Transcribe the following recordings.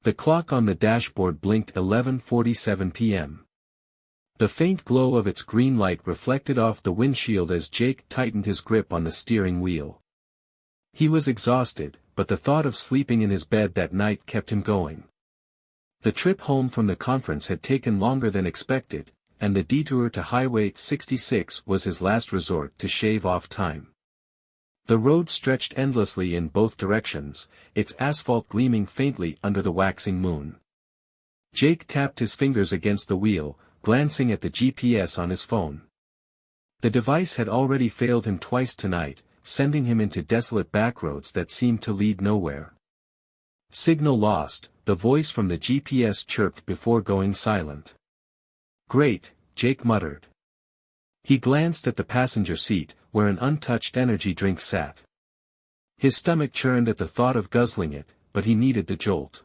The clock on the dashboard blinked 11:47 p.m. The faint glow of its green light reflected off the windshield as Jake tightened his grip on the steering wheel. He was exhausted, but the thought of sleeping in his bed that night kept him going. The trip home from the conference had taken longer than expected, and the detour to Highway 66 was his last resort to shave off time. The road stretched endlessly in both directions, its asphalt gleaming faintly under the waxing moon. Jake tapped his fingers against the wheel, glancing at the GPS on his phone. The device had already failed him twice tonight, sending him into desolate backroads that seemed to lead nowhere. Signal lost, the voice from the GPS chirped before going silent. Great, Jake muttered. He glanced at the passenger seat, where an untouched energy drink sat. His stomach churned at the thought of guzzling it, but he needed the jolt.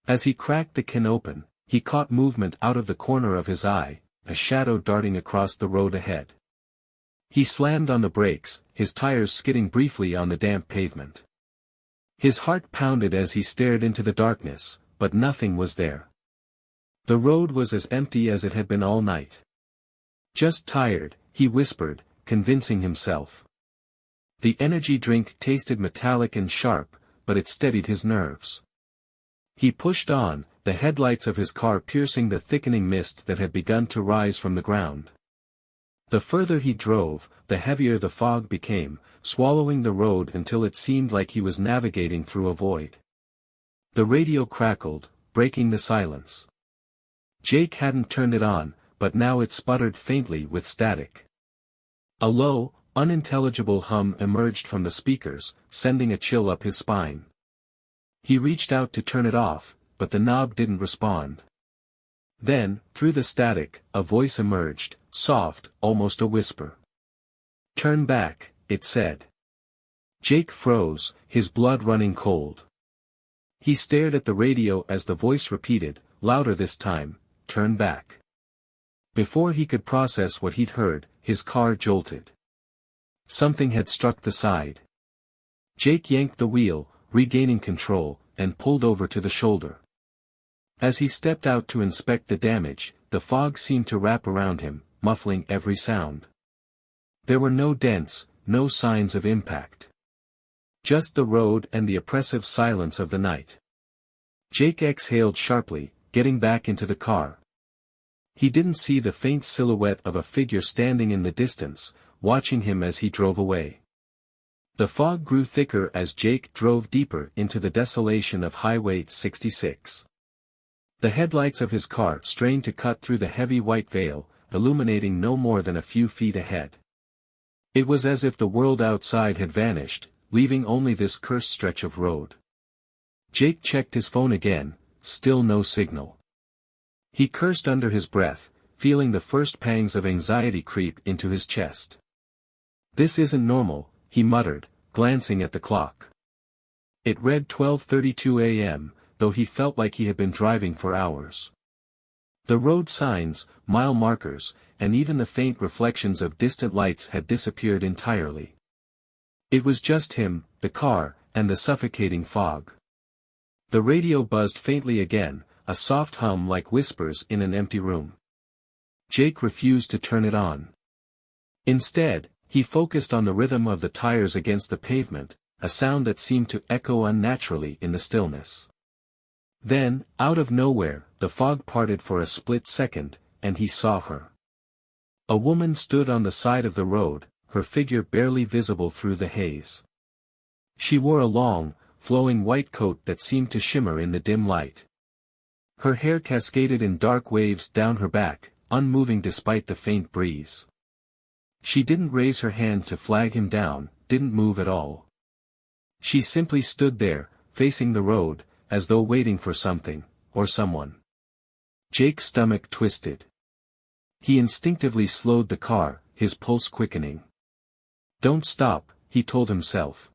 As he cracked the can open, he caught movement out of the corner of his eye, a shadow darting across the road ahead. He slammed on the brakes, his tires skidding briefly on the damp pavement. His heart pounded as he stared into the darkness, but nothing was there. The road was as empty as it had been all night. Just tired, he whispered, convincing himself. The energy drink tasted metallic and sharp, but it steadied his nerves. He pushed on, the headlights of his car piercing the thickening mist that had begun to rise from the ground. The further he drove, the heavier the fog became, swallowing the road until it seemed like he was navigating through a void. The radio crackled, breaking the silence. Jake hadn't turned it on, but now it sputtered faintly with static. A low, unintelligible hum emerged from the speakers, sending a chill up his spine. He reached out to turn it off, but the knob didn't respond. Then, through the static, a voice emerged, soft, almost a whisper. "Turn back," it said. Jake froze, his blood running cold. He stared at the radio as the voice repeated, louder this time, "Turn back." Before he could process what he'd heard, his car jolted. Something had struck the side. Jake yanked the wheel, regaining control, and pulled over to the shoulder. As he stepped out to inspect the damage, the fog seemed to wrap around him, muffling every sound. There were no dents, no signs of impact. Just the road and the oppressive silence of the night. Jake exhaled sharply, getting back into the car. He didn't see the faint silhouette of a figure standing in the distance, watching him as he drove away. The fog grew thicker as Jake drove deeper into the desolation of Highway 66. The headlights of his car strained to cut through the heavy white veil, illuminating no more than a few feet ahead. It was as if the world outside had vanished, leaving only this cursed stretch of road. Jake checked his phone again, still no signal. He cursed under his breath, feeling the first pangs of anxiety creep into his chest. "This isn't normal," he muttered, glancing at the clock. It read 12:32 a.m., though he felt like he had been driving for hours. The road signs, mile markers, and even the faint reflections of distant lights had disappeared entirely. It was just him, the car, and the suffocating fog. The radio buzzed faintly again, a soft hum like whispers in an empty room. Jake refused to turn it on. Instead, he focused on the rhythm of the tires against the pavement, a sound that seemed to echo unnaturally in the stillness. Then, out of nowhere, the fog parted for a split second, and he saw her. A woman stood on the side of the road, her figure barely visible through the haze. She wore a long, flowing white coat that seemed to shimmer in the dim light. Her hair cascaded in dark waves down her back, unmoving despite the faint breeze. She didn't raise her hand to flag him down, didn't move at all. She simply stood there, facing the road, as though waiting for something, or someone. Jake's stomach twisted. He instinctively slowed the car, his pulse quickening. "Don't stop," he told himself.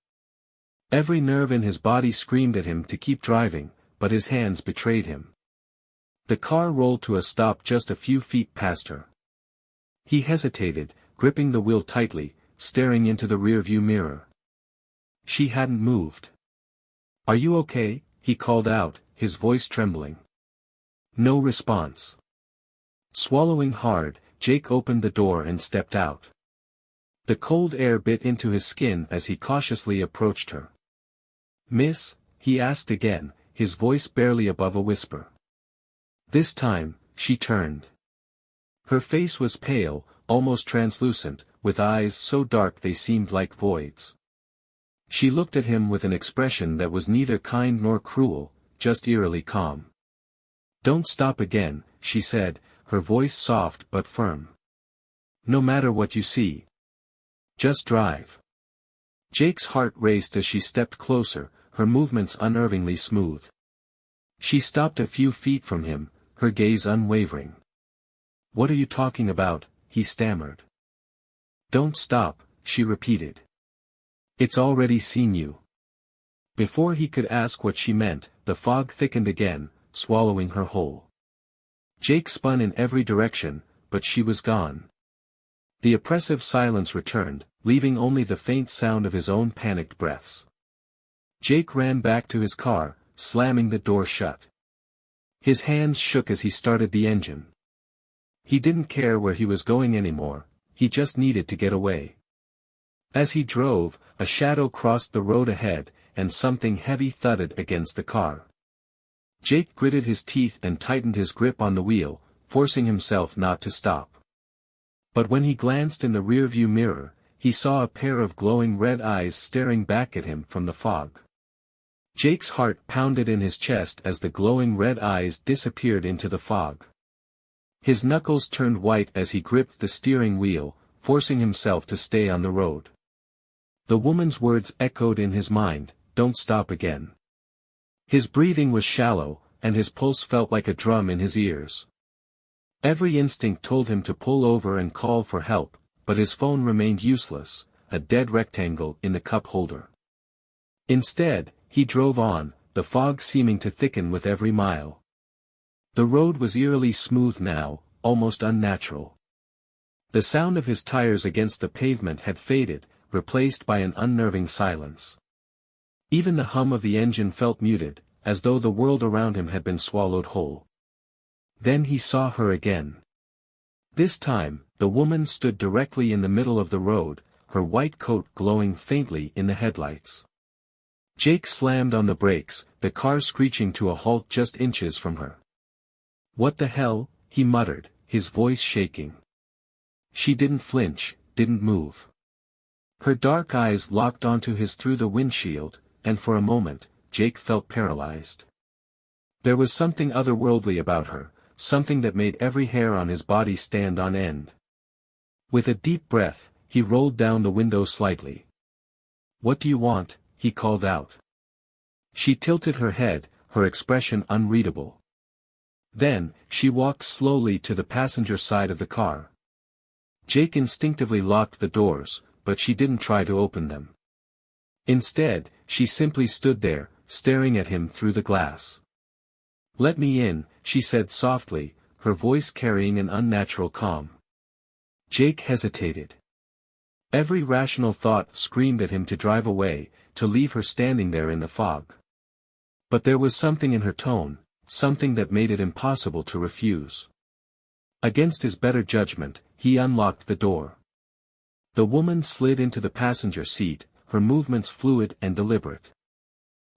Every nerve in his body screamed at him to keep driving, but his hands betrayed him. The car rolled to a stop just a few feet past her. He hesitated, gripping the wheel tightly, staring into the rearview mirror. She hadn't moved. "Are you okay?" he called out, his voice trembling. No response. Swallowing hard, Jake opened the door and stepped out. The cold air bit into his skin as he cautiously approached her. Miss? He asked again, his voice barely above a whisper. This time, she turned. Her face was pale, almost translucent, with eyes so dark they seemed like voids. She looked at him with an expression that was neither kind nor cruel, just eerily calm. Don't stop again, she said, her voice soft but firm. No matter what you see. Just drive. Jake's heart raced as she stepped closer, her movements unnervingly smooth. She stopped a few feet from him, her gaze unwavering. What are you talking about? He stammered. Don't stop, she repeated. It's already seen you. Before he could ask what she meant, the fog thickened again, swallowing her whole. Jake spun in every direction, but she was gone. The oppressive silence returned, leaving only the faint sound of his own panicked breaths. Jake ran back to his car, slamming the door shut. His hands shook as he started the engine. He didn't care where he was going anymore, he just needed to get away. As he drove, a shadow crossed the road ahead, and something heavy thudded against the car. Jake gritted his teeth and tightened his grip on the wheel, forcing himself not to stop. But when he glanced in the rearview mirror, he saw a pair of glowing red eyes staring back at him from the fog. Jake's heart pounded in his chest as the glowing red eyes disappeared into the fog. His knuckles turned white as he gripped the steering wheel, forcing himself to stay on the road. The woman's words echoed in his mind, "Don't stop again." His breathing was shallow, and his pulse felt like a drum in his ears. Every instinct told him to pull over and call for help, but his phone remained useless, a dead rectangle in the cup holder. Instead, he drove on, the fog seeming to thicken with every mile. The road was eerily smooth now, almost unnatural. The sound of his tires against the pavement had faded, replaced by an unnerving silence. Even the hum of the engine felt muted, as though the world around him had been swallowed whole. Then he saw her again. This time, the woman stood directly in the middle of the road, her white coat glowing faintly in the headlights. Jake slammed on the brakes, the car screeching to a halt just inches from her. What the hell? He muttered, his voice shaking. She didn't flinch, didn't move. Her dark eyes locked onto his through the windshield, and for a moment, Jake felt paralyzed. There was something otherworldly about her, something that made every hair on his body stand on end. With a deep breath, he rolled down the window slightly. "What do you want?" he called out. She tilted her head, her expression unreadable. Then, she walked slowly to the passenger side of the car. Jake instinctively locked the doors, but she didn't try to open them. Instead, she simply stood there, staring at him through the glass. "Let me in," she said softly, her voice carrying an unnatural calm. Jake hesitated. Every rational thought screamed at him to drive away, to leave her standing there in the fog. But there was something in her tone, something that made it impossible to refuse. Against his better judgment, he unlocked the door. The woman slid into the passenger seat, her movements fluid and deliberate.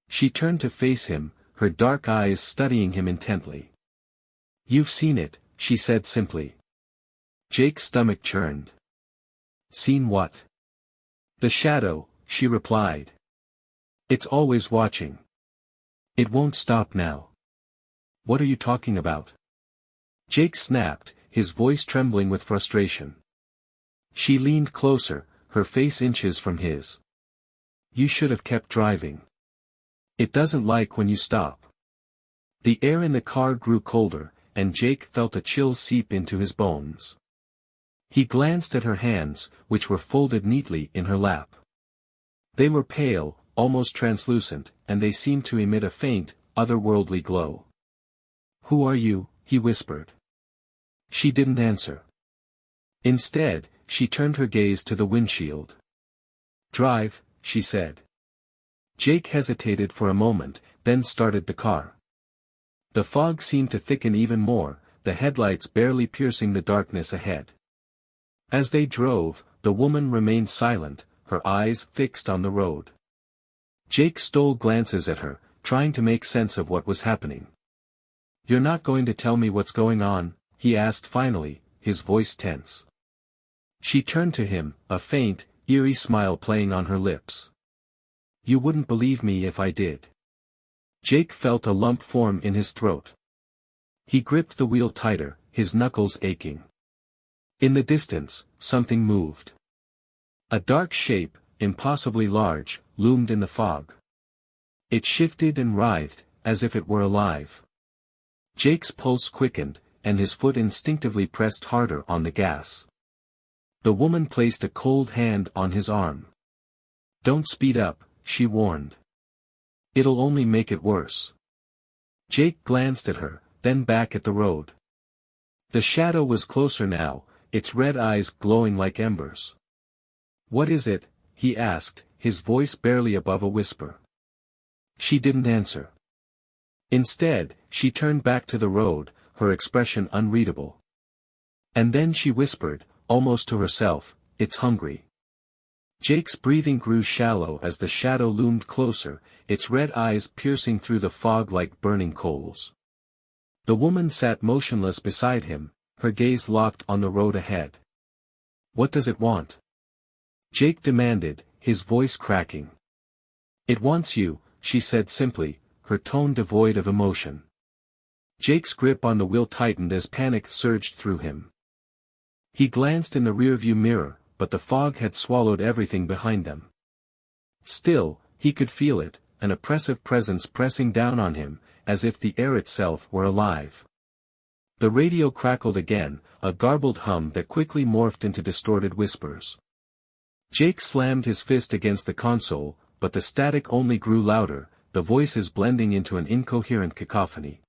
She turned to face him, her dark eyes studying him intently. "You've seen it," she said simply. Jake's stomach churned. "Seen what?" "The shadow," she replied. "It's always watching. It won't stop now." "What are you talking about?" Jake snapped, his voice trembling with frustration. She leaned closer, her face inches from his. "You should have kept driving. It doesn't like when you stop." The air in the car grew colder, and Jake felt a chill seep into his bones. He glanced at her hands, which were folded neatly in her lap. They were pale, almost translucent, and they seemed to emit a faint, otherworldly glow. "Who are you?" he whispered. She didn't answer. Instead, she turned her gaze to the windshield. "Drive," she said. Jake hesitated for a moment, then started the car. The fog seemed to thicken even more, the headlights barely piercing the darkness ahead. As they drove, the woman remained silent, her eyes fixed on the road. Jake stole glances at her, trying to make sense of what was happening. "You're not going to tell me what's going on?" he asked finally, his voice tense. She turned to him, a faint, eerie smile playing on her lips. "You wouldn't believe me if I did." Jake felt a lump form in his throat. He gripped the wheel tighter, his knuckles aching. In the distance, something moved. A dark shape, impossibly large, loomed in the fog. It shifted and writhed, as if it were alive. Jake's pulse quickened, and his foot instinctively pressed harder on the gas. The woman placed a cold hand on his arm. "Don't speed up," she warned. "It'll only make it worse." Jake glanced at her, then back at the road. The shadow was closer now, its red eyes glowing like embers. "What is it?" he asked, his voice barely above a whisper. She didn't answer. Instead, she turned back to the road, her expression unreadable. And then she whispered, almost to herself, "It's hungry." Jake's breathing grew shallow as the shadow loomed closer, its red eyes piercing through the fog like burning coals. The woman sat motionless beside him, her gaze locked on the road ahead. "What does it want?" Jake demanded, his voice cracking. "It wants you," she said simply, her tone devoid of emotion. Jake's grip on the wheel tightened as panic surged through him. He glanced in the rearview mirror, but the fog had swallowed everything behind them. Still, he could feel it, an oppressive presence pressing down on him, as if the air itself were alive. The radio crackled again, a garbled hum that quickly morphed into distorted whispers. Jake slammed his fist against the console, but the static only grew louder, the voices blending into an incoherent cacophony.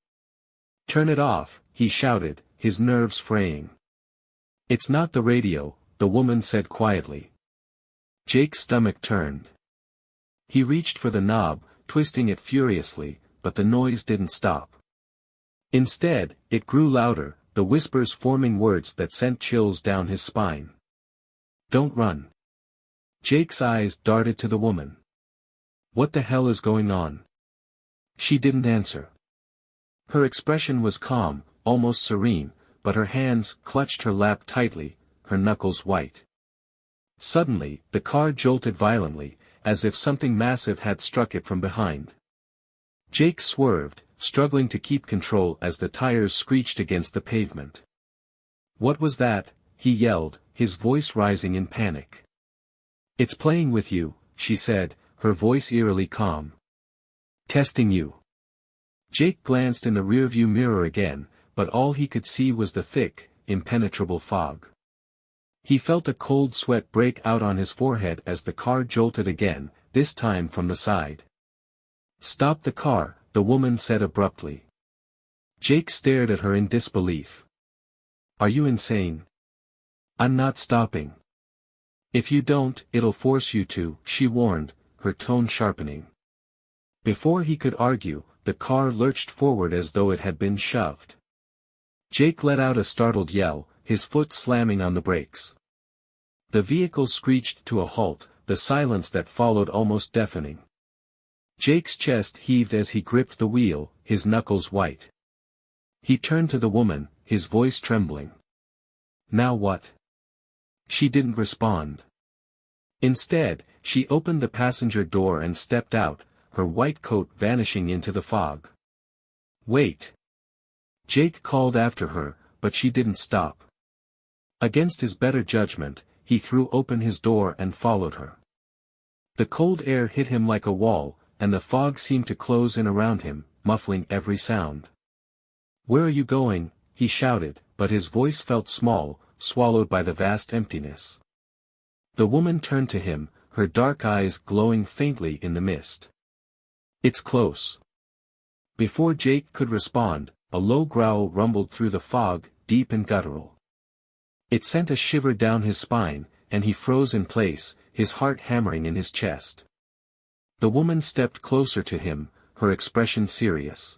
"Turn it off," he shouted, his nerves fraying. "It's not the radio," the woman said quietly. Jake's stomach turned. He reached for the knob, twisting it furiously, but the noise didn't stop. Instead, it grew louder, the whispers forming words that sent chills down his spine. "Don't run." Jake's eyes darted to the woman. "What the hell is going on?" She didn't answer. Her expression was calm, almost serene, but her hands clutched her lap tightly, her knuckles white. Suddenly, the car jolted violently, as if something massive had struck it from behind. Jake swerved, struggling to keep control as the tires screeched against the pavement. "What was that?" he yelled, his voice rising in panic. "It's playing with you," she said, her voice eerily calm. "Testing you." Jake glanced in the rearview mirror again, but all he could see was the thick, impenetrable fog. He felt a cold sweat break out on his forehead as the car jolted again, this time from the side. "Stop the car," the woman said abruptly. Jake stared at her in disbelief. "Are you insane?" "I'm not stopping." "If you don't, it'll force you to," she warned, her tone sharpening. Before he could argue, the car lurched forward as though it had been shoved. Jake let out a startled yell, his foot slamming on the brakes. The vehicle screeched to a halt, the silence that followed almost deafening. Jake's chest heaved as he gripped the wheel, his knuckles white. He turned to the woman, his voice trembling. "Now what?" She didn't respond. Instead, she opened the passenger door and stepped out, her white coat vanishing into the fog. "Wait!" Jake called after her, but she didn't stop. Against his better judgment, he threw open his door and followed her. The cold air hit him like a wall, and the fog seemed to close in around him, muffling every sound. "Where are you going?" he shouted, but his voice felt small, swallowed by the vast emptiness. The woman turned to him, her dark eyes glowing faintly in the mist. "It's close." Before Jake could respond, a low growl rumbled through the fog, deep and guttural. It sent a shiver down his spine, and he froze in place, his heart hammering in his chest. The woman stepped closer to him, her expression serious.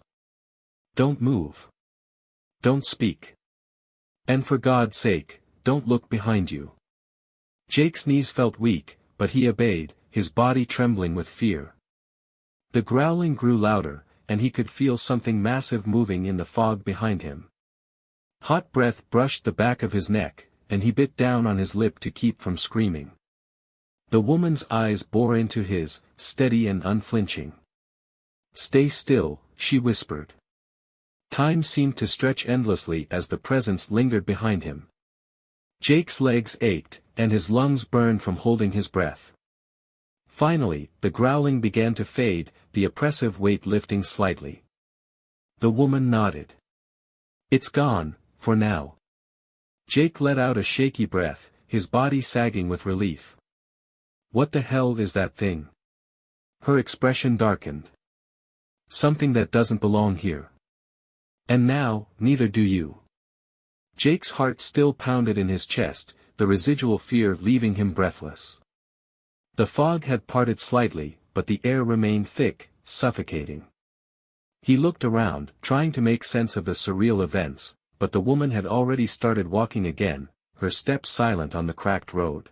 "Don't move. Don't speak. And for God's sake, don't look behind you." Jake's knees felt weak, but he obeyed, his body trembling with fear. The growling grew louder, and he could feel something massive moving in the fog behind him. Hot breath brushed the back of his neck, and he bit down on his lip to keep from screaming. The woman's eyes bore into his, steady and unflinching. "Stay still," she whispered. Time seemed to stretch endlessly as the presence lingered behind him. Jake's legs ached, and his lungs burned from holding his breath. Finally, the growling began to fade, the oppressive weight lifting slightly. The woman nodded. "It's gone, for now." Jake let out a shaky breath, his body sagging with relief. "What the hell is that thing?" Her expression darkened. "Something that doesn't belong here. And now, neither do you." Jake's heart still pounded in his chest, the residual fear leaving him breathless. The fog had parted slightly, but the air remained thick, suffocating. He looked around, trying to make sense of the surreal events, but the woman had already started walking again, her steps silent on the cracked road.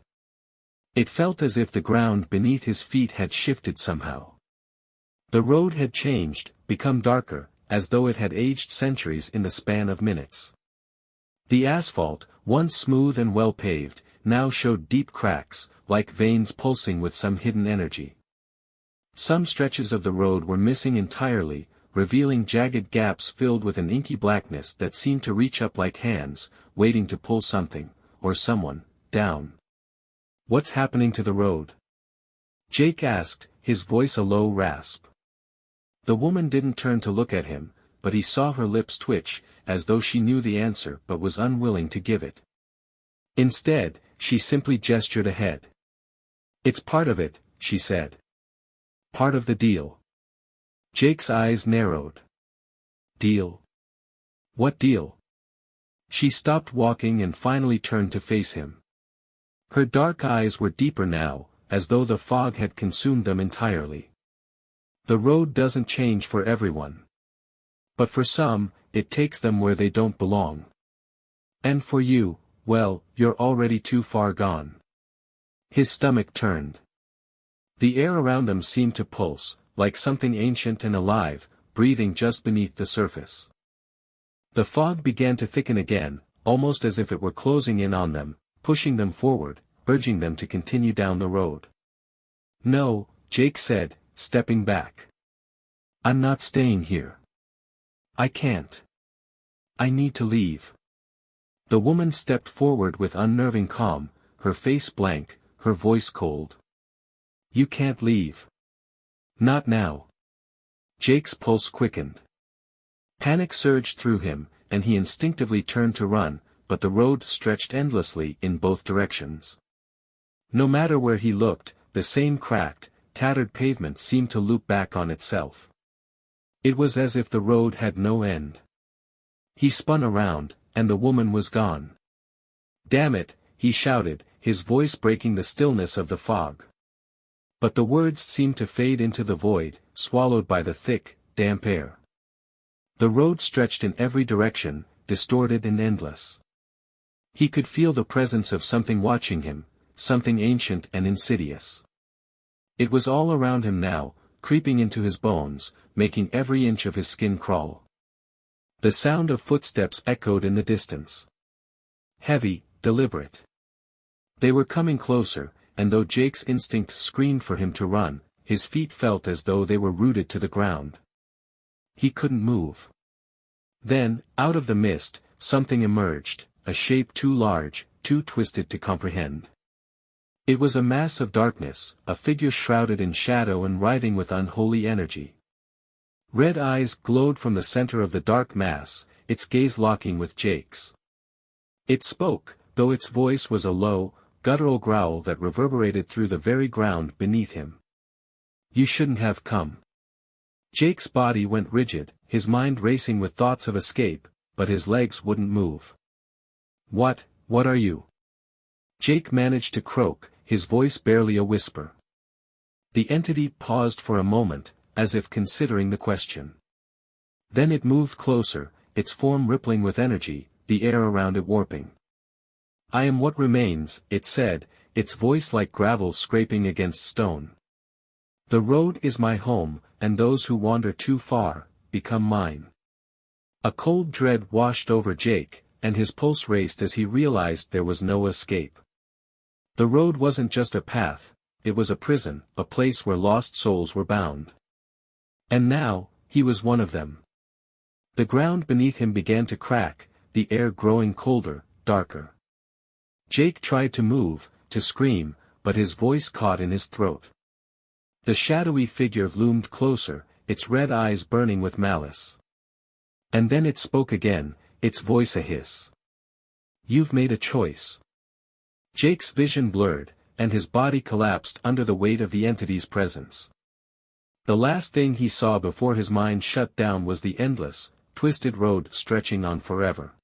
It felt as if the ground beneath his feet had shifted somehow. The road had changed, become darker, as though it had aged centuries in the span of minutes. The asphalt, once smooth and well paved, now showed deep cracks, like veins pulsing with some hidden energy. Some stretches of the road were missing entirely, revealing jagged gaps filled with an inky blackness that seemed to reach up like hands, waiting to pull something, or someone, down. "What's happening to the road?" Jake asked, his voice a low rasp. The woman didn't turn to look at him, but he saw her lips twitch, as though she knew the answer but was unwilling to give it. Instead, she simply gestured ahead. "It's part of it," she said. "Part of the deal." Jake's eyes narrowed. "Deal? What deal?" She stopped walking and finally turned to face him. Her dark eyes were deeper now, as though the fog had consumed them entirely. "The road doesn't change for everyone. But for some, it takes them where they don't belong. And for you, well, you're already too far gone." His stomach turned. The air around him seemed to pulse, like something ancient and alive, breathing just beneath the surface. The fog began to thicken again, almost as if it were closing in on them, pushing them forward, urging them to continue down the road. "No," Jake said, stepping back. "I'm not staying here. I can't. I need to leave." The woman stepped forward with unnerving calm, her face blank, her voice cold. "You can't leave. Not now." Jake's pulse quickened. Panic surged through him, and he instinctively turned to run, but the road stretched endlessly in both directions. No matter where he looked, the same cracked, tattered pavement seemed to loop back on itself. It was as if the road had no end. He spun around, and the woman was gone. "Damn it," he shouted, his voice breaking the stillness of the fog. But the words seemed to fade into the void, swallowed by the thick, damp air. The road stretched in every direction, distorted and endless. He could feel the presence of something watching him, something ancient and insidious. It was all around him now, creeping into his bones, making every inch of his skin crawl. The sound of footsteps echoed in the distance. Heavy, deliberate. They were coming closer, and though Jake's instinct screamed for him to run, his feet felt as though they were rooted to the ground. He couldn't move. Then, out of the mist, something emerged, a shape too large, too twisted to comprehend. It was a mass of darkness, a figure shrouded in shadow and writhing with unholy energy. Red eyes glowed from the center of the dark mass, its gaze locking with Jake's. It spoke, though its voice was a low, guttural growl that reverberated through the very ground beneath him. "You shouldn't have come." Jake's body went rigid, his mind racing with thoughts of escape, but his legs wouldn't move. What are you?" Jake managed to croak, his voice barely a whisper. The entity paused for a moment, as if considering the question. Then it moved closer, its form rippling with energy, the air around it warping. "I am what remains," it said, its voice like gravel scraping against stone. "The road is my home, and those who wander too far, become mine." A cold dread washed over Jake, and his pulse raced as he realized there was no escape. The road wasn't just a path, it was a prison, a place where lost souls were bound. And now, he was one of them. The ground beneath him began to crack, the air growing colder, darker. Jake tried to move, to scream, but his voice caught in his throat. The shadowy figure loomed closer, its red eyes burning with malice. And then it spoke again, its voice a hiss. "You've made a choice." Jake's vision blurred, and his body collapsed under the weight of the entity's presence. The last thing he saw before his mind shut down was the endless, twisted road stretching on forever.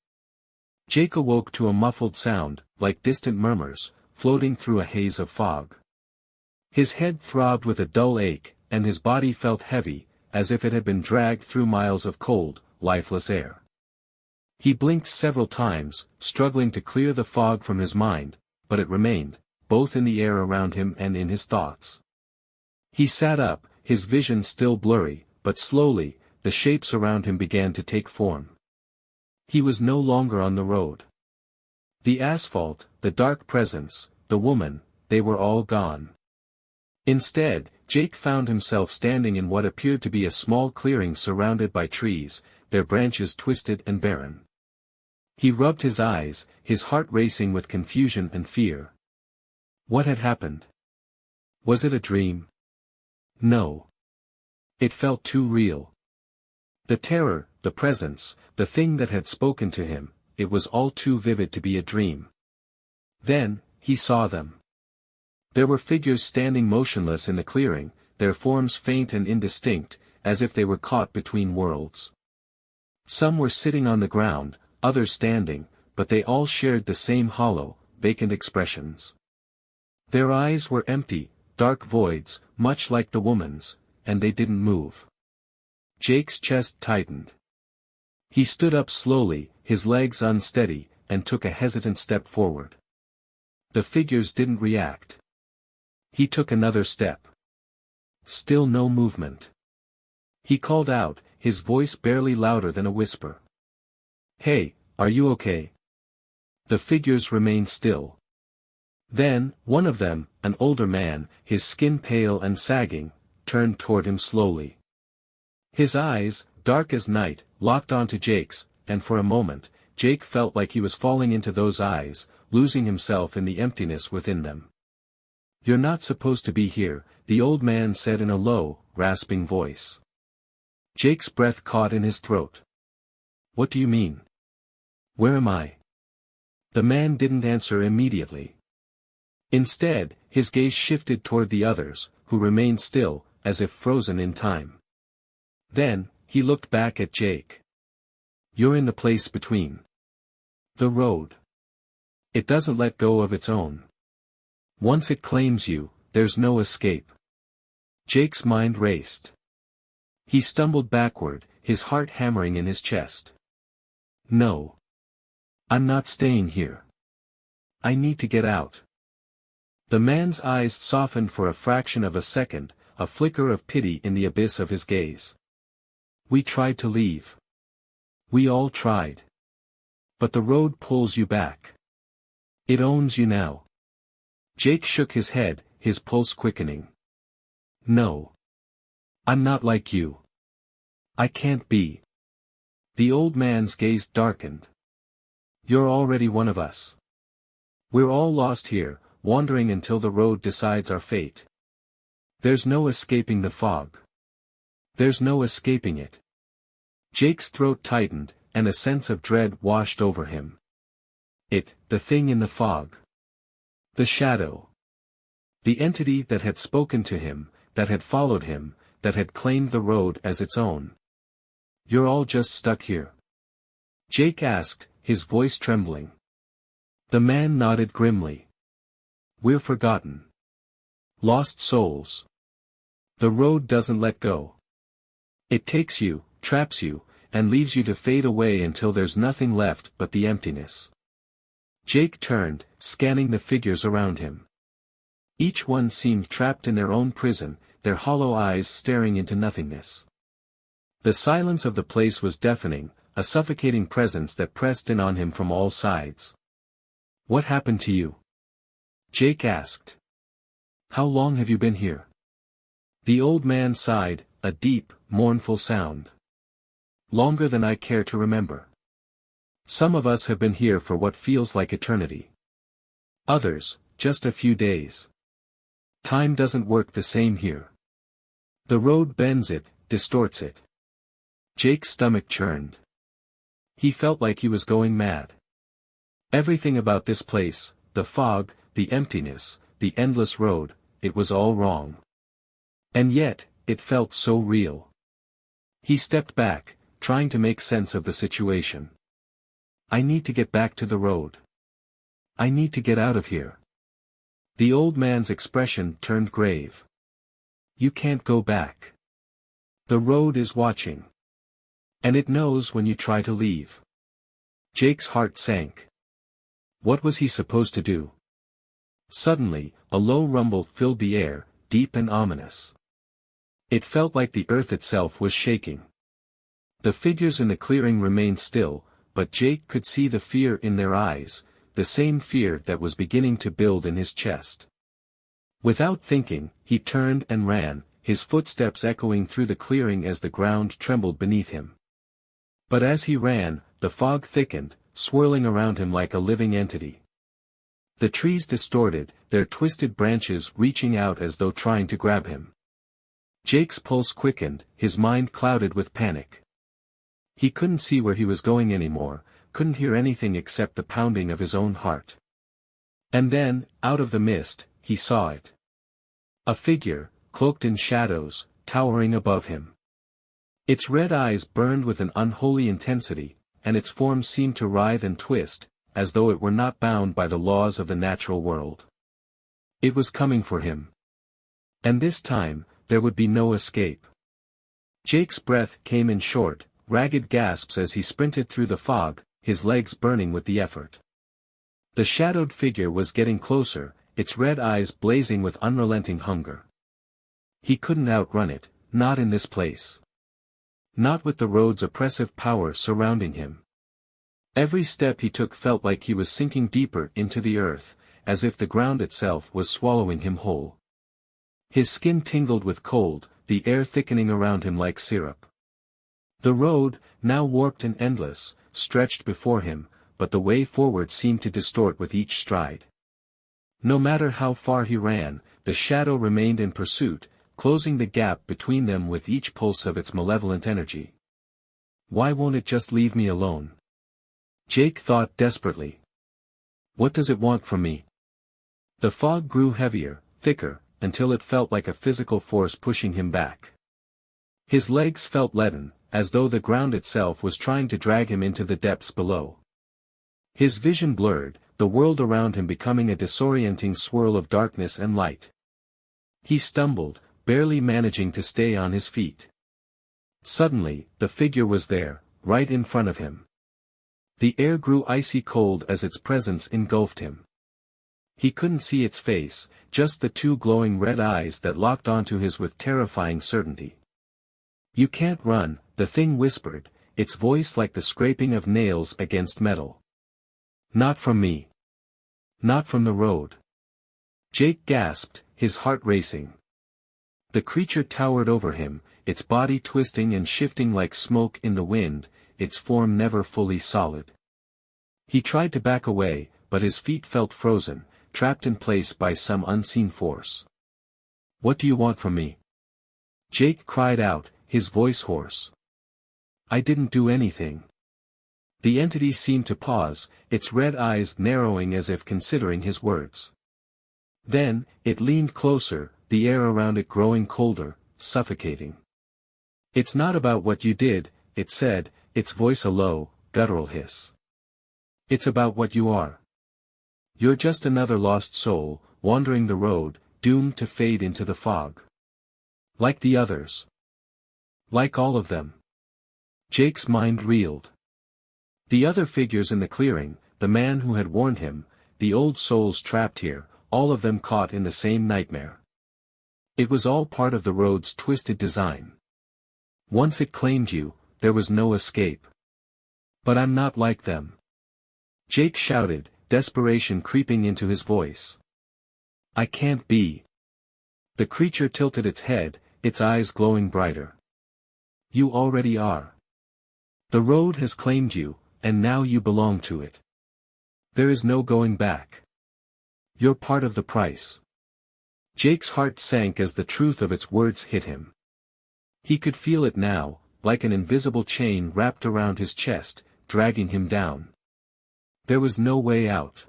Jake awoke to a muffled sound, like distant murmurs, floating through a haze of fog. His head throbbed with a dull ache, and his body felt heavy, as if it had been dragged through miles of cold, lifeless air. He blinked several times, struggling to clear the fog from his mind, but it remained, both in the air around him and in his thoughts. He sat up, his vision still blurry, but slowly, the shapes around him began to take form. He was no longer on the road. The asphalt, the dark presence, the woman, they were all gone. Instead, Jake found himself standing in what appeared to be a small clearing surrounded by trees, their branches twisted and barren. He rubbed his eyes, his heart racing with confusion and fear. What had happened? Was it a dream? No. It felt too real. The terror, the presence, the thing that had spoken to him, it was all too vivid to be a dream. Then, he saw them. There were figures standing motionless in the clearing, their forms faint and indistinct, as if they were caught between worlds. Some were sitting on the ground, others standing, but they all shared the same hollow, vacant expressions. Their eyes were empty, dark voids, much like the woman's, and they didn't move. Jake's chest tightened. He stood up slowly, his legs unsteady, and took a hesitant step forward. The figures didn't react. He took another step. Still no movement. He called out, his voice barely louder than a whisper. "Hey, are you okay?" The figures remained still. Then, one of them, an older man, his skin pale and sagging, turned toward him slowly. His eyes, dark as night, locked onto Jake's, and for a moment, Jake felt like he was falling into those eyes, losing himself in the emptiness within them. "You're not supposed to be here," the old man said in a low, rasping voice. Jake's breath caught in his throat. "What do you mean? Where am I?" The man didn't answer immediately. Instead, his gaze shifted toward the others, who remained still, as if frozen in time. Then, he looked back at Jake. "You're in the place between. The road. It doesn't let go of its own. Once it claims you, there's no escape." Jake's mind raced. He stumbled backward, his heart hammering in his chest. "No. I'm not staying here. I need to get out." The man's eyes softened for a fraction of a second, a flicker of pity in the abyss of his gaze. "We tried to leave. We all tried. But the road pulls you back. It owns you now." Jake shook his head, his pulse quickening. "No. I'm not like you. I can't be." The old man's gaze darkened. "You're already one of us. We're all lost here, wandering until the road decides our fate. There's no escaping the fog. There's no escaping it." Jake's throat tightened, and a sense of dread washed over him. The thing in the fog. The shadow. The entity that had spoken to him, that had followed him, that had claimed the road as its own. "You're all just stuck here?" Jake asked, his voice trembling. The man nodded grimly. "We're forgotten. Lost souls. The road doesn't let go. It takes you, traps you, and leaves you to fade away until there's nothing left but the emptiness. Jake turned, scanning the figures around him. Each one seemed trapped in their own prison, their hollow eyes staring into nothingness. The silence of the place was deafening, a suffocating presence that pressed in on him from all sides. "What happened to you?" Jake asked. "How long have you been here?" The old man sighed, a deep, mournful sound. "Longer than I care to remember. Some of us have been here for what feels like eternity. Others, just a few days. Time doesn't work the same here. The road bends it, distorts it." Jake's stomach churned. He felt like he was going mad. Everything about this place, the fog, the emptiness, the endless road, it was all wrong. And yet, it felt so real. He stepped back, trying to make sense of the situation. "I need to get back to the road. I need to get out of here." The old man's expression turned grave. "You can't go back. The road is watching. And it knows when you try to leave." Jake's heart sank. What was he supposed to do? Suddenly, a low rumble filled the air, deep and ominous. It felt like the earth itself was shaking. The figures in the clearing remained still, but Jake could see the fear in their eyes, the same fear that was beginning to build in his chest. Without thinking, he turned and ran, his footsteps echoing through the clearing as the ground trembled beneath him. But as he ran, the fog thickened, swirling around him like a living entity. The trees distorted, their twisted branches reaching out as though trying to grab him. Jake's pulse quickened, his mind clouded with panic. He couldn't see where he was going anymore, couldn't hear anything except the pounding of his own heart. And then, out of the mist, he saw it. A figure, cloaked in shadows, towering above him. Its red eyes burned with an unholy intensity, and its form seemed to writhe and twist, as though it were not bound by the laws of the natural world. It was coming for him. And this time, there would be no escape. Jake's breath came in short, ragged gasps as he sprinted through the fog, his legs burning with the effort. The shadowed figure was getting closer, its red eyes blazing with unrelenting hunger. He couldn't outrun it, not in this place. Not with the road's oppressive power surrounding him. Every step he took felt like he was sinking deeper into the earth, as if the ground itself was swallowing him whole. His skin tingled with cold, the air thickening around him like syrup. The road, now warped and endless, stretched before him, but the way forward seemed to distort with each stride. No matter how far he ran, the shadow remained in pursuit, closing the gap between them with each pulse of its malevolent energy. Why won't it just leave me alone? Jake thought desperately. What does it want from me? The fog grew heavier, thicker, until it felt like a physical force pushing him back. His legs felt leaden, as though the ground itself was trying to drag him into the depths below. His vision blurred, the world around him becoming a disorienting swirl of darkness and light. He stumbled, barely managing to stay on his feet. Suddenly, the figure was there, right in front of him. The air grew icy cold as its presence engulfed him. He couldn't see its face, just the two glowing red eyes that locked onto his with terrifying certainty. "You can't run," the thing whispered, its voice like the scraping of nails against metal. "Not from me. Not from the road." Jake gasped, his heart racing. The creature towered over him, its body twisting and shifting like smoke in the wind, its form never fully solid. He tried to back away, but his feet felt frozen, trapped in place by some unseen force. "What do you want from me?" Jake cried out, his voice hoarse. "I didn't do anything." The entity seemed to pause, its red eyes narrowing as if considering his words. Then, it leaned closer, the air around it growing colder, suffocating. "It's not about what you did," it said, its voice a low, guttural hiss. "It's about what you are. You're just another lost soul, wandering the road, doomed to fade into the fog." Like the others. Like all of them. Jake's mind reeled. The other figures in the clearing, the man who had warned him, the old souls trapped here, all of them caught in the same nightmare. It was all part of the road's twisted design. Once it claimed you, there was no escape. But I'm not like them. Jake shouted, desperation creeping into his voice. I can't be. The creature tilted its head, its eyes glowing brighter. You already are. The road has claimed you, and now you belong to it. There is no going back. You're part of the price. Jake's heart sank as the truth of its words hit him. He could feel it now, like an invisible chain wrapped around his chest, dragging him down. There was no way out.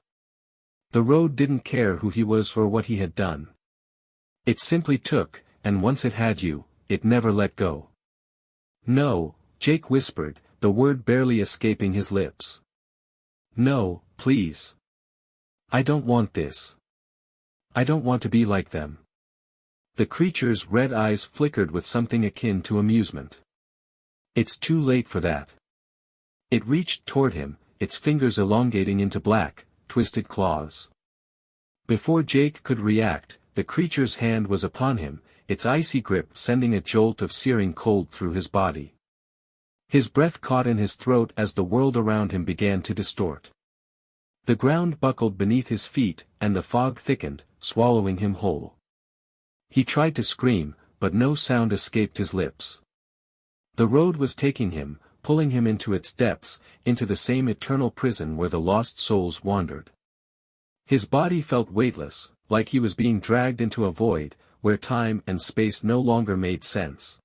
The road didn't care who he was or what he had done. It simply took, and once it had you, it never let go. No, Jake whispered, the word barely escaping his lips. No, please. I don't want this. I don't want to be like them. The creature's red eyes flickered with something akin to amusement. It's too late for that. It reached toward him, its fingers elongating into black, twisted claws. Before Jake could react, the creature's hand was upon him, its icy grip sending a jolt of searing cold through his body. His breath caught in his throat as the world around him began to distort. The ground buckled beneath his feet, and the fog thickened, swallowing him whole. He tried to scream, but no sound escaped his lips. The road was taking him, pulling him into its depths, into the same eternal prison where the lost souls wandered. His body felt weightless, like he was being dragged into a void, where time and space no longer made sense.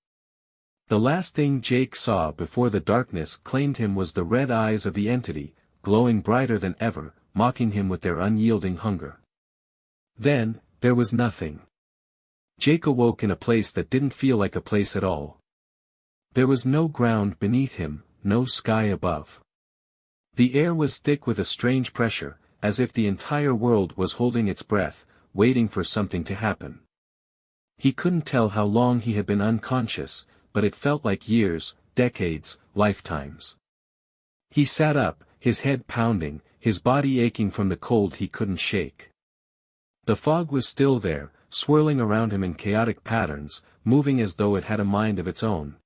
The last thing Jake saw before the darkness claimed him was the red eyes of the entity, glowing brighter than ever, mocking him with their unyielding hunger. Then, there was nothing. Jake awoke in a place that didn't feel like a place at all. There was no ground beneath him, no sky above. The air was thick with a strange pressure, as if the entire world was holding its breath, waiting for something to happen. He couldn't tell how long he had been unconscious, but it felt like years, decades, lifetimes. He sat up, his head pounding, his body aching from the cold he couldn't shake. The fog was still there, swirling around him in chaotic patterns, moving as though it had a mind of its own.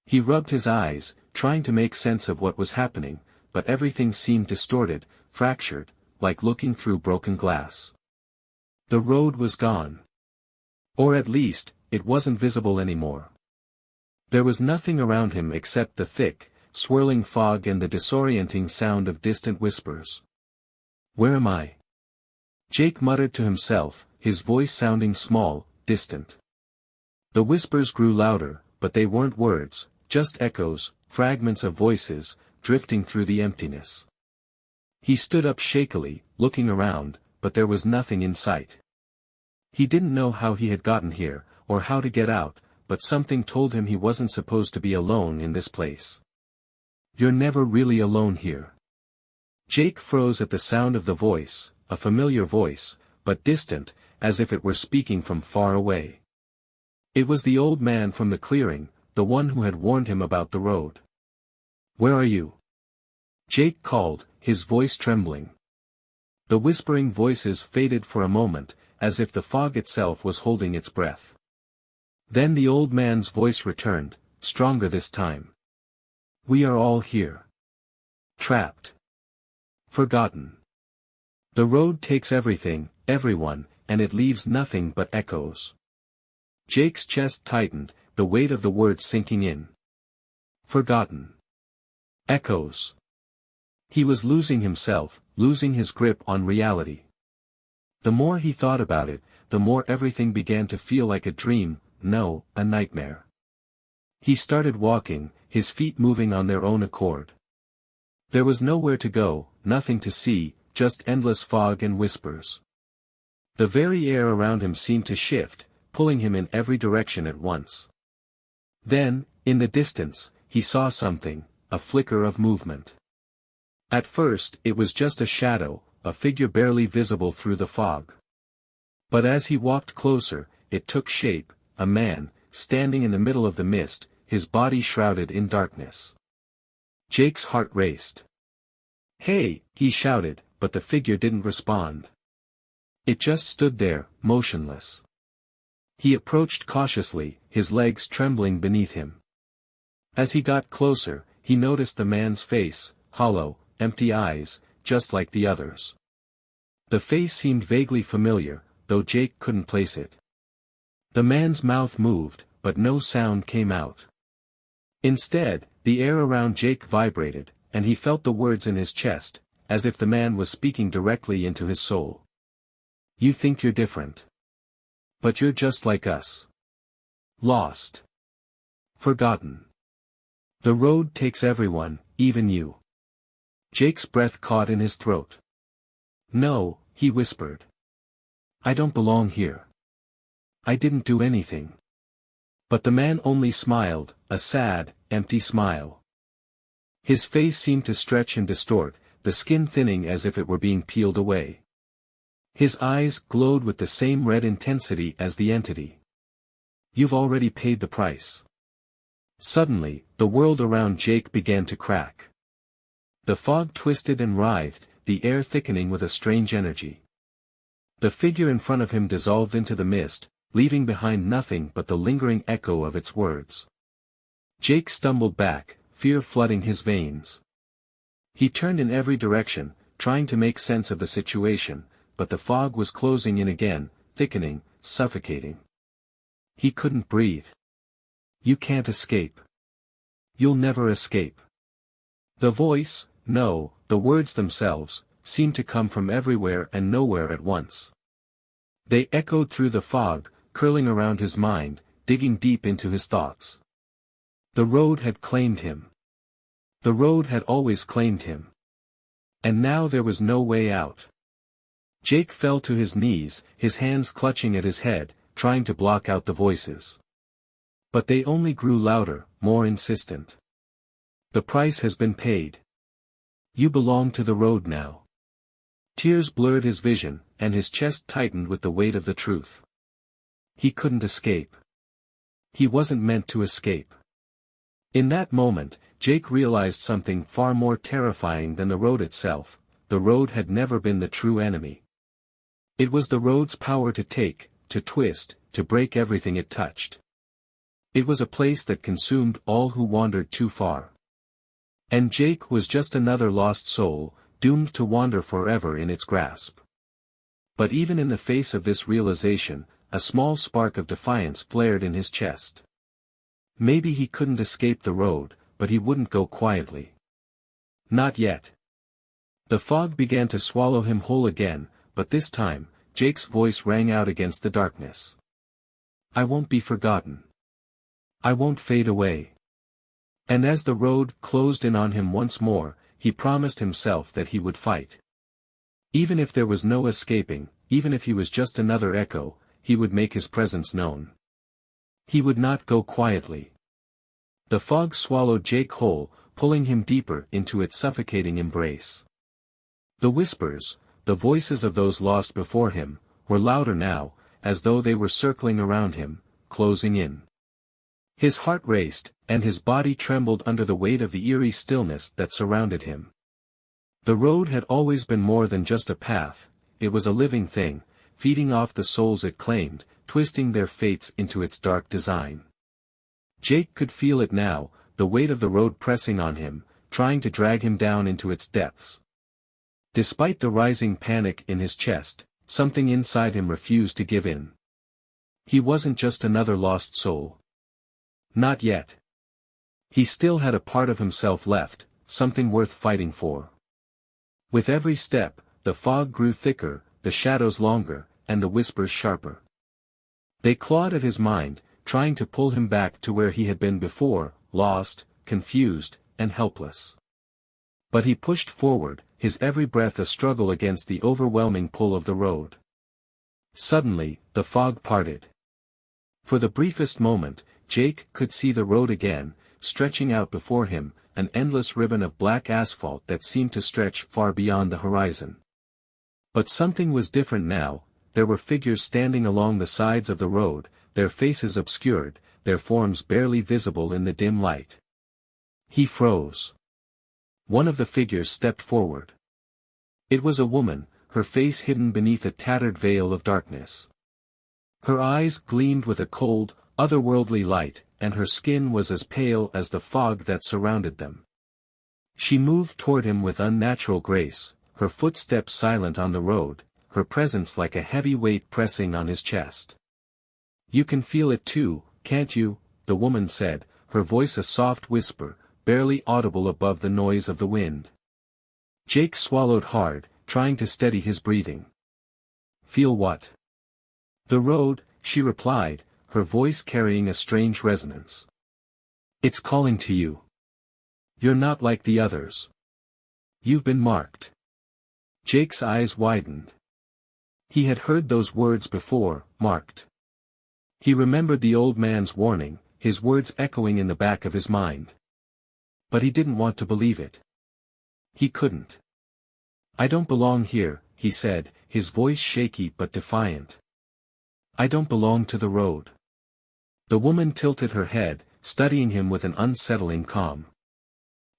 He rubbed his eyes, trying to make sense of what was happening, but everything seemed distorted, fractured, like looking through broken glass. The road was gone. Or at least, it wasn't visible anymore. There was nothing around him except the thick, swirling fog and the disorienting sound of distant whispers. Where am I? Jake muttered to himself, his voice sounding small, distant. The whispers grew louder, but they weren't words, just echoes, fragments of voices, drifting through the emptiness. He stood up shakily, looking around, but there was nothing in sight. He didn't know how he had gotten here, or how to get out, but something told him he wasn't supposed to be alone in this place. You're never really alone here. Jake froze at the sound of the voice, a familiar voice, but distant, as if it were speaking from far away. It was the old man from the clearing, the one who had warned him about the road. Where are you? Jake called, his voice trembling. The whispering voices faded for a moment, as if the fog itself was holding its breath. Then the old man's voice returned, stronger this time. We are all here. Trapped. Forgotten. The road takes everything, everyone, and it leaves nothing but echoes. Jake's chest tightened, the weight of the words sinking in. Forgotten. Echoes. He was losing himself, losing his grip on reality. The more he thought about it, the more everything began to feel like a dream, no, a nightmare. He started walking, his feet moving on their own accord. There was nowhere to go, nothing to see, just endless fog and whispers. The very air around him seemed to shift, pulling him in every direction at once. Then, in the distance, he saw something, a flicker of movement. At first it was just a shadow, a figure barely visible through the fog. But as he walked closer, it took shape, a man, standing in the middle of the mist, his body shrouded in darkness. Jake's heart raced. "Hey!" he shouted, but the figure didn't respond. It just stood there, motionless. He approached cautiously, his legs trembling beneath him. As he got closer, he noticed the man's face, hollow, empty eyes, just like the others. The face seemed vaguely familiar, though Jake couldn't place it. The man's mouth moved, but no sound came out. Instead, the air around Jake vibrated, and he felt the words in his chest, as if the man was speaking directly into his soul. "You think you're different. But you're just like us. Lost. Forgotten. The road takes everyone, even you." Jake's breath caught in his throat. "No," he whispered. "I don't belong here. I didn't do anything." But the man only smiled, a sad, empty smile. His face seemed to stretch and distort, the skin thinning as if it were being peeled away. His eyes glowed with the same red intensity as the entity. "You've already paid the price." Suddenly, the world around Jake began to crack. The fog twisted and writhed, the air thickening with a strange energy. The figure in front of him dissolved into the mist, leaving behind nothing but the lingering echo of its words. Jake stumbled back, fear flooding his veins. He turned in every direction, trying to make sense of the situation, but the fog was closing in again, thickening, suffocating. He couldn't breathe. "You can't escape. You'll never escape." The voice, no, the words themselves, seemed to come from everywhere and nowhere at once. They echoed through the fog, curling around his mind, digging deep into his thoughts. The road had claimed him. The road had always claimed him. And now there was no way out. Jake fell to his knees, his hands clutching at his head, trying to block out the voices. But they only grew louder, more insistent. "The price has been paid. You belong to the road now." Tears blurred his vision, and his chest tightened with the weight of the truth. He couldn't escape. He wasn't meant to escape. In that moment, Jake realized something far more terrifying than the road itself. The road had never been the true enemy. It was the road's power to take, to twist, to break everything it touched. It was a place that consumed all who wandered too far. And Jake was just another lost soul, doomed to wander forever in its grasp. But even in the face of this realization, a small spark of defiance flared in his chest. Maybe he couldn't escape the road, but he wouldn't go quietly. Not yet. The fog began to swallow him whole again, but this time, Jake's voice rang out against the darkness. "I won't be forgotten. I won't fade away." And as the road closed in on him once more, he promised himself that he would fight. Even if there was no escaping, even if he was just another echo, he would make his presence known. He would not go quietly. The fog swallowed Jake whole, pulling him deeper into its suffocating embrace. The whispers, the voices of those lost before him, were louder now, as though they were circling around him, closing in. His heart raced, and his body trembled under the weight of the eerie stillness that surrounded him. The road had always been more than just a path, it was a living thing, feeding off the souls it claimed, twisting their fates into its dark design. Jake could feel it now, the weight of the road pressing on him, trying to drag him down into its depths. Despite the rising panic in his chest, something inside him refused to give in. He wasn't just another lost soul. Not yet. He still had a part of himself left, something worth fighting for. With every step, the fog grew thicker, the shadows longer, and the whispers sharper. They clawed at his mind, trying to pull him back to where he had been before, lost, confused, and helpless. But he pushed forward, his every breath a struggle against the overwhelming pull of the road. Suddenly, the fog parted. For the briefest moment, Jake could see the road again, stretching out before him, an endless ribbon of black asphalt that seemed to stretch far beyond the horizon. But something was different now. There were figures standing along the sides of the road, their faces obscured, their forms barely visible in the dim light. He froze. One of the figures stepped forward. It was a woman, her face hidden beneath a tattered veil of darkness. Her eyes gleamed with a cold, otherworldly light, and her skin was as pale as the fog that surrounded them. She moved toward him with unnatural grace, her footsteps silent on the road, her presence like a heavy weight pressing on his chest. "You can feel it too, can't you?" the woman said, her voice a soft whisper, barely audible above the noise of the wind. Jake swallowed hard, trying to steady his breathing. "Feel what?" "The road," she replied, her voice carrying a strange resonance. "It's calling to you. You're not like the others. You've been marked." Jake's eyes widened. He had heard those words before, marked. He remembered the old man's warning, his words echoing in the back of his mind. But he didn't want to believe it. He couldn't. "I don't belong here," he said, his voice shaky but defiant. "I don't belong to the road." The woman tilted her head, studying him with an unsettling calm.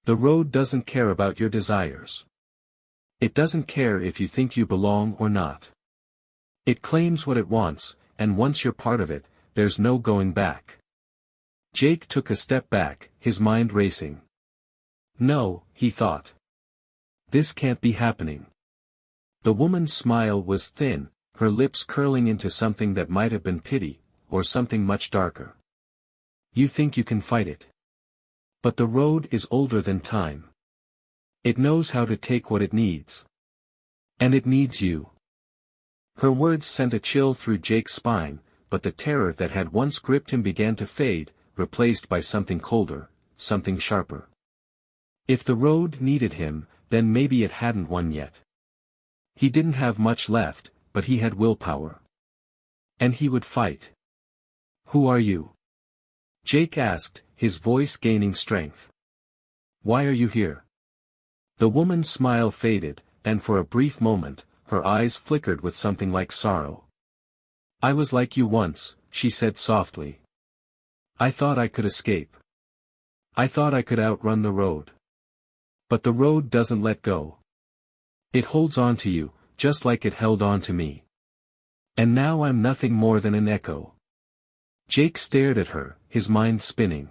"The road doesn't care about your desires. It doesn't care if you think you belong or not. It claims what it wants, and once you're part of it, there's no going back." Jake took a step back, his mind racing. "No," he thought. "This can't be happening." The woman's smile was thin, her lips curling into something that might have been pity, or something much darker. "You think you can fight it. But the road is older than time. It knows how to take what it needs. And it needs you." Her words sent a chill through Jake's spine, but the terror that had once gripped him began to fade, replaced by something colder, something sharper. If the road needed him, then maybe it hadn't won yet. He didn't have much left, but he had willpower. And he would fight. "Who are you?" Jake asked, his voice gaining strength. "Why are you here?" The woman's smile faded, and for a brief moment, her eyes flickered with something like sorrow. "I was like you once," she said softly. "I thought I could escape. I thought I could outrun the road. But the road doesn't let go. It holds on to you, just like it held on to me. And now I'm nothing more than an echo." Jake stared at her, his mind spinning.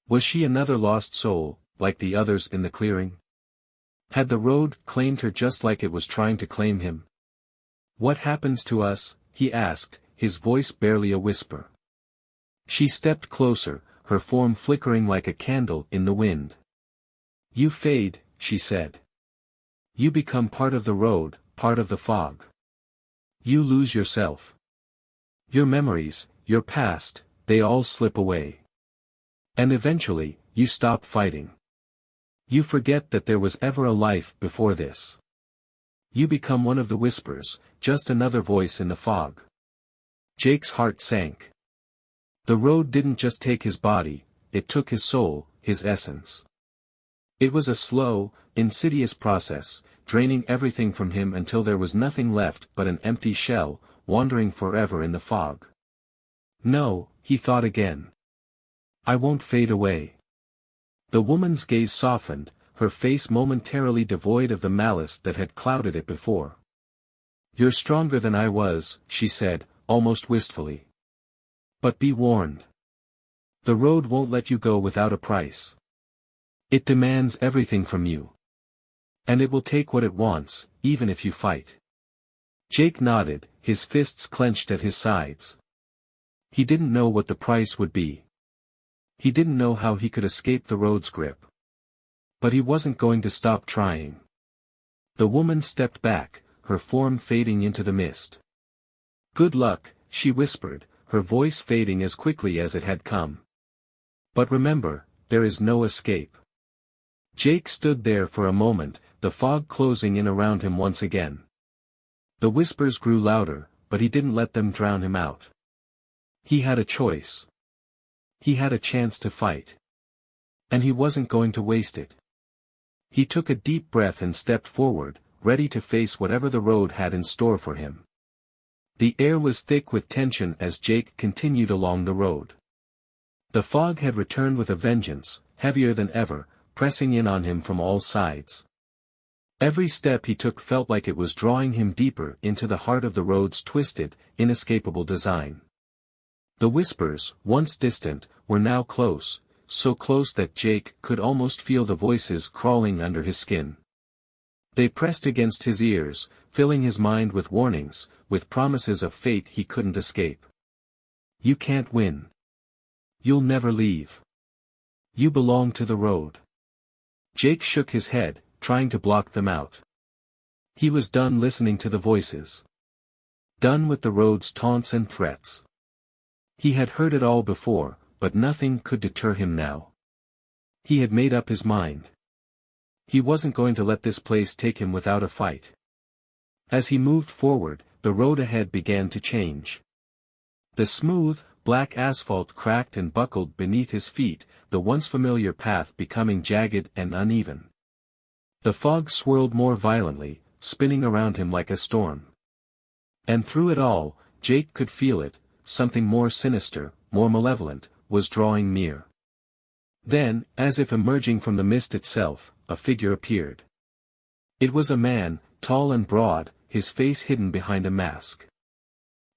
Was she another lost soul, like the others in the clearing? Had the road claimed her just like it was trying to claim him? "What happens to us?" he asked, his voice barely a whisper. She stepped closer, her form flickering like a candle in the wind. "You fade," she said. "You become part of the road, part of the fog. You lose yourself. Your memories, your past, they all slip away. And eventually, you stop fighting. You forget that there was ever a life before this. You become one of the whispers, just another voice in the fog." Jake's heart sank. The road didn't just take his body, it took his soul, his essence. It was a slow, insidious process, draining everything from him until there was nothing left but an empty shell, wandering forever in the fog. "No," he thought again. "I won't fade away." The woman's gaze softened, her face momentarily devoid of the malice that had clouded it before. "You're stronger than I was," she said, almost wistfully. "But be warned. The road won't let you go without a price. It demands everything from you. And it will take what it wants, even if you fight." Jake nodded, his fists clenched at his sides. He didn't know what the price would be. He didn't know how he could escape the road's grip. But he wasn't going to stop trying. The woman stepped back, her form fading into the mist. "Good luck," she whispered, her voice fading as quickly as it had come. "But remember, there is no escape." Jake stood there for a moment, the fog closing in around him once again. The whispers grew louder, but he didn't let them drown him out. He had a choice. He had a chance to fight. And he wasn't going to waste it. He took a deep breath and stepped forward, ready to face whatever the road had in store for him. The air was thick with tension as Jake continued along the road. The fog had returned with a vengeance, heavier than ever, pressing in on him from all sides. Every step he took felt like it was drawing him deeper into the heart of the road's twisted, inescapable design. The whispers, once distant, were now close, so close that Jake could almost feel the voices crawling under his skin. They pressed against his ears, filling his mind with warnings, with promises of fate he couldn't escape. You can't win. You'll never leave. You belong to the road. Jake shook his head, trying to block them out. He was done listening to the voices. Done with the road's taunts and threats. He had heard it all before, but nothing could deter him now. He had made up his mind. He wasn't going to let this place take him without a fight. As he moved forward, the road ahead began to change. The smooth, black asphalt cracked and buckled beneath his feet, the once familiar path becoming jagged and uneven. The fog swirled more violently, spinning around him like a storm. And through it all, Jake could feel it, something more sinister, more malevolent, was drawing near. Then, as if emerging from the mist itself, a figure appeared. It was a man, tall and broad, his face hidden behind a mask.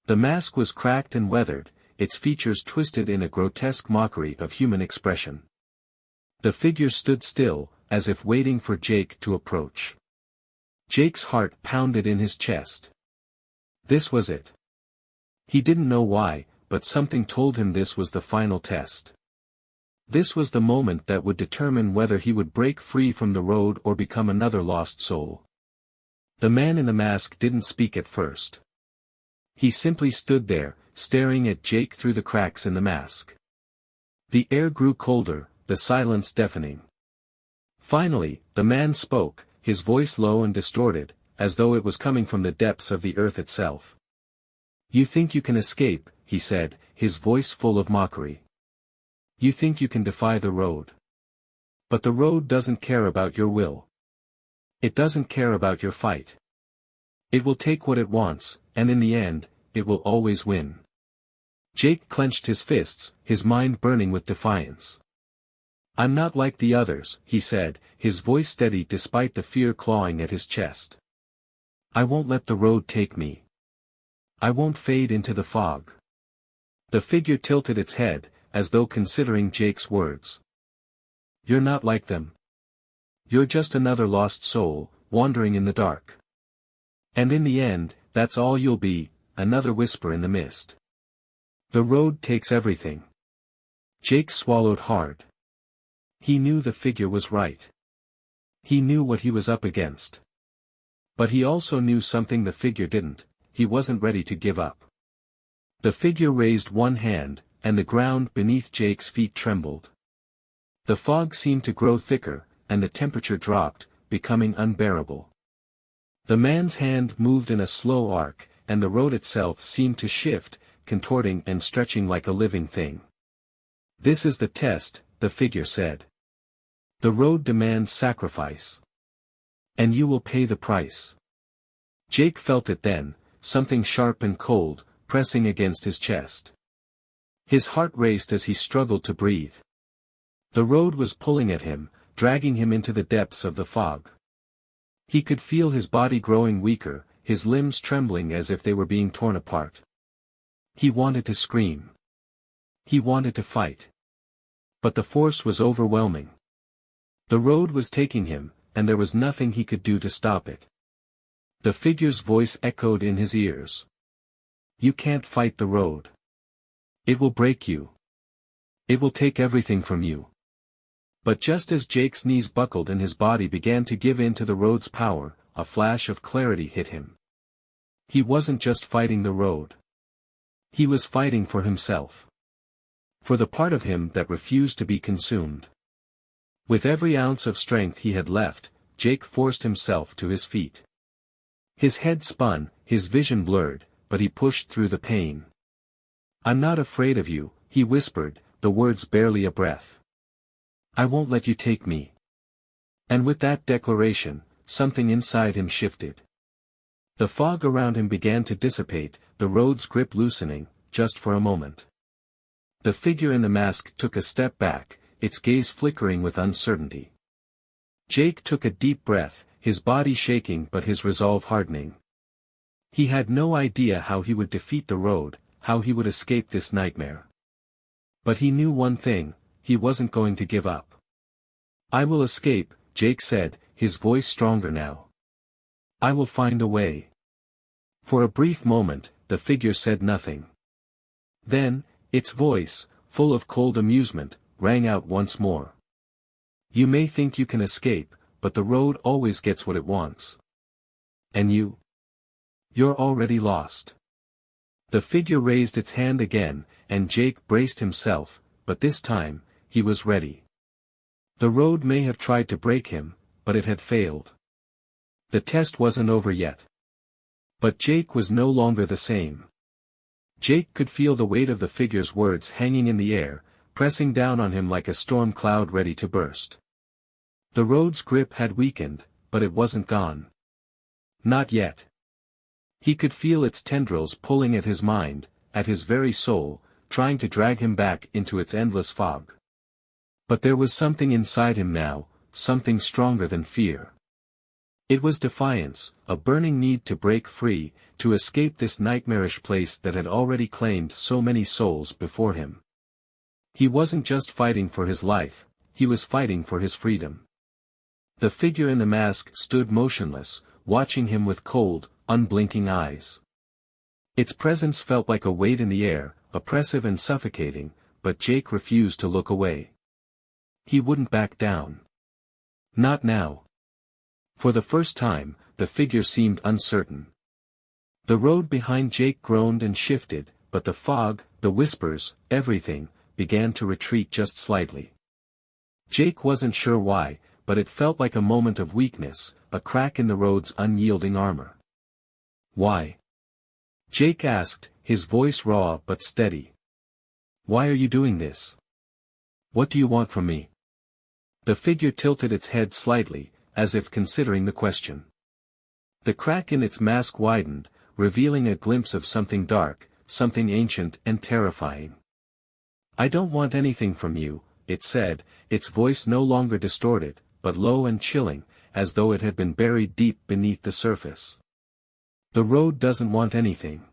The mask was cracked and weathered, its features twisted in a grotesque mockery of human expression. The figure stood still, as if waiting for Jake to approach. Jake's heart pounded in his chest. This was it. He didn't know why, but something told him this was the final test. This was the moment that would determine whether he would break free from the road or become another lost soul. The man in the mask didn't speak at first. He simply stood there, staring at Jake through the cracks in the mask. The air grew colder, the silence deafening. Finally, the man spoke, his voice low and distorted, as though it was coming from the depths of the earth itself. You think you can escape, he said, his voice full of mockery. You think you can defy the road. But the road doesn't care about your will. It doesn't care about your fight. It will take what it wants, and in the end, it will always win. Jake clenched his fists, his mind burning with defiance. I'm not like the others, he said, his voice steady despite the fear clawing at his chest. I won't let the road take me. I won't fade into the fog. The figure tilted its head, as though considering Jake's words. You're not like them. You're just another lost soul, wandering in the dark. And in the end, that's all you'll be, another whisper in the mist. The road takes everything. Jake swallowed hard. He knew the figure was right. He knew what he was up against. But he also knew something the figure didn't, he wasn't ready to give up. The figure raised one hand, and the ground beneath Jake's feet trembled. The fog seemed to grow thicker, and the temperature dropped, becoming unbearable. The man's hand moved in a slow arc, and the road itself seemed to shift, contorting and stretching like a living thing. This is the test, the figure said. The road demands sacrifice. And you will pay the price. Jake felt it then, something sharp and cold, pressing against his chest. His heart raced as he struggled to breathe. The road was pulling at him, dragging him into the depths of the fog. He could feel his body growing weaker, his limbs trembling as if they were being torn apart. He wanted to scream. He wanted to fight. But the force was overwhelming. The road was taking him, and there was nothing he could do to stop it. The figure's voice echoed in his ears. You can't fight the road. It will break you. It will take everything from you. But just as Jake's knees buckled and his body began to give in to the road's power, a flash of clarity hit him. He wasn't just fighting the road. He was fighting for himself. For the part of him that refused to be consumed. With every ounce of strength he had left, Jake forced himself to his feet. His head spun, his vision blurred, but he pushed through the pain. I'm not afraid of you, he whispered, the words barely a breath. I won't let you take me. And with that declaration, something inside him shifted. The fog around him began to dissipate, the road's grip loosening, just for a moment. The figure in the mask took a step back, its gaze flickering with uncertainty. Jake took a deep breath, his body shaking but his resolve hardening. He had no idea how he would defeat the road, how he would escape this nightmare. But he knew one thing, he wasn't going to give up. "I will escape," Jake said, his voice stronger now. "I will find a way." For a brief moment, the figure said nothing. Then, its voice, full of cold amusement, rang out once more. "You may think you can escape, but the road always gets what it wants. And you? You're already lost." The figure raised its hand again, and Jake braced himself, but this time, he was ready. The road may have tried to break him, but it had failed. The test wasn't over yet. But Jake was no longer the same. Jake could feel the weight of the figure's words hanging in the air, pressing down on him like a storm cloud ready to burst. The road's grip had weakened, but it wasn't gone. Not yet. He could feel its tendrils pulling at his mind, at his very soul, trying to drag him back into its endless fog. But there was something inside him now, something stronger than fear. It was defiance, a burning need to break free, to escape this nightmarish place that had already claimed so many souls before him. He wasn't just fighting for his life, he was fighting for his freedom. The figure in the mask stood motionless, watching him with cold, unblinking eyes. Its presence felt like a weight in the air, oppressive and suffocating, but Jake refused to look away. He wouldn't back down. Not now. For the first time, the figure seemed uncertain. The road behind Jake groaned and shifted, but the fog, the whispers, everything, began to retreat just slightly. Jake wasn't sure why, but it felt like a moment of weakness, a crack in the road's unyielding armor. "Why?" Jake asked, his voice raw but steady. "Why are you doing this? What do you want from me?" The figure tilted its head slightly, as if considering the question. The crack in its mask widened, revealing a glimpse of something dark, something ancient and terrifying. "I don't want anything from you," it said, its voice no longer distorted, but low and chilling, as though it had been buried deep beneath the surface. "The road doesn't want anything.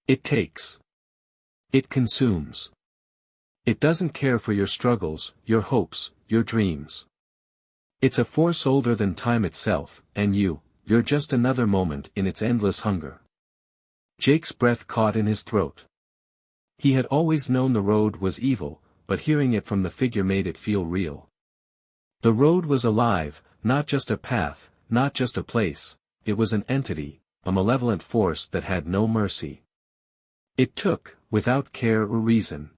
It takes. It consumes. It doesn't care for your struggles, your hopes, your dreams. It's a force older than time itself, and you're just another moment in its endless hunger." Jake's breath caught in his throat. He had always known the road was evil, but hearing it from the figure made it feel real. The road was alive, not just a path, not just a place, it was an entity, a malevolent force that had no mercy. It took, without care or reason.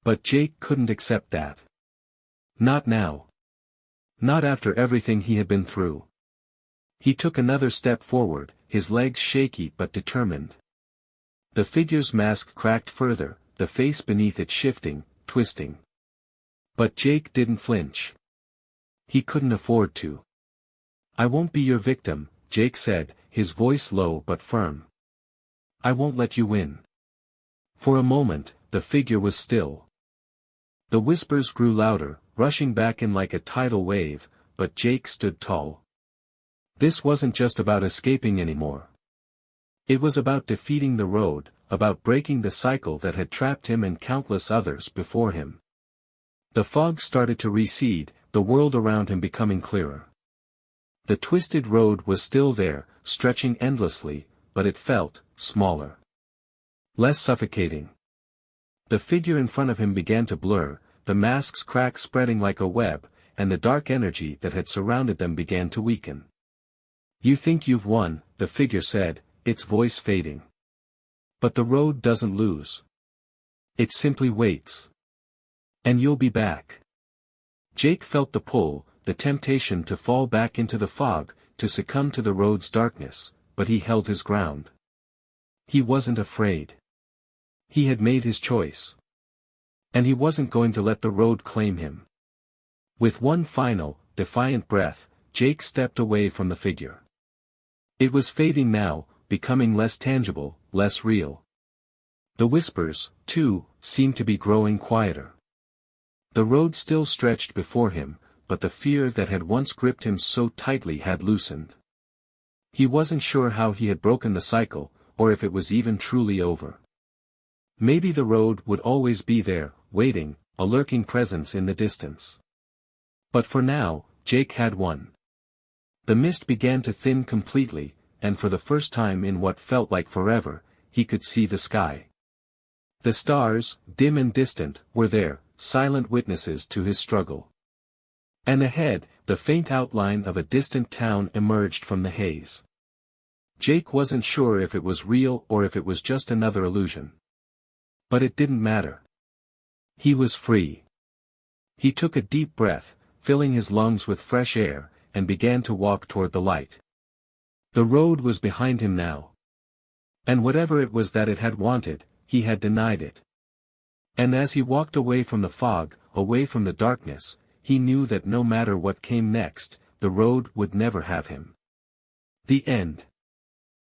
But Jake couldn't accept that. Not now. Not after everything he had been through. He took another step forward, his legs shaky but determined. The figure's mask cracked further, the face beneath it shifting, twisting. But Jake didn't flinch. He couldn't afford to. "I won't be your victim," Jake said, his voice low but firm. "I won't let you win." For a moment, the figure was still. The whispers grew louder, rushing back in like a tidal wave, but Jake stood tall. This wasn't just about escaping anymore. It was about defeating the road, about breaking the cycle that had trapped him and countless others before him. The fog started to recede, the world around him becoming clearer. The twisted road was still there, stretching endlessly, but it felt smaller. Less suffocating. The figure in front of him began to blur, the mask's cracks spreading like a web, and the dark energy that had surrounded them began to weaken. "You think you've won," the figure said, its voice fading. "But the road doesn't lose. It simply waits. And you'll be back." Jake felt the pull, the temptation to fall back into the fog, to succumb to the road's darkness, but he held his ground. He wasn't afraid. He had made his choice. And he wasn't going to let the road claim him. With one final, defiant breath, Jake stepped away from the figure. It was fading now, becoming less tangible, less real. The whispers, too, seemed to be growing quieter. The road still stretched before him, but the fear that had once gripped him so tightly had loosened. He wasn't sure how he had broken the cycle, or if it was even truly over. Maybe the road would always be there, waiting, a lurking presence in the distance. But for now, Jake had won. The mist began to thin completely, and for the first time in what felt like forever, he could see the sky. The stars, dim and distant, were there, silent witnesses to his struggle. And ahead, the faint outline of a distant town emerged from the haze. Jake wasn't sure if it was real or if it was just another illusion. But it didn't matter. He was free. He took a deep breath, filling his lungs with fresh air, and began to walk toward the light. The road was behind him now. And whatever it was that it had wanted, he had denied it. And as he walked away from the fog, away from the darkness, he knew that no matter what came next, the road would never have him. The end.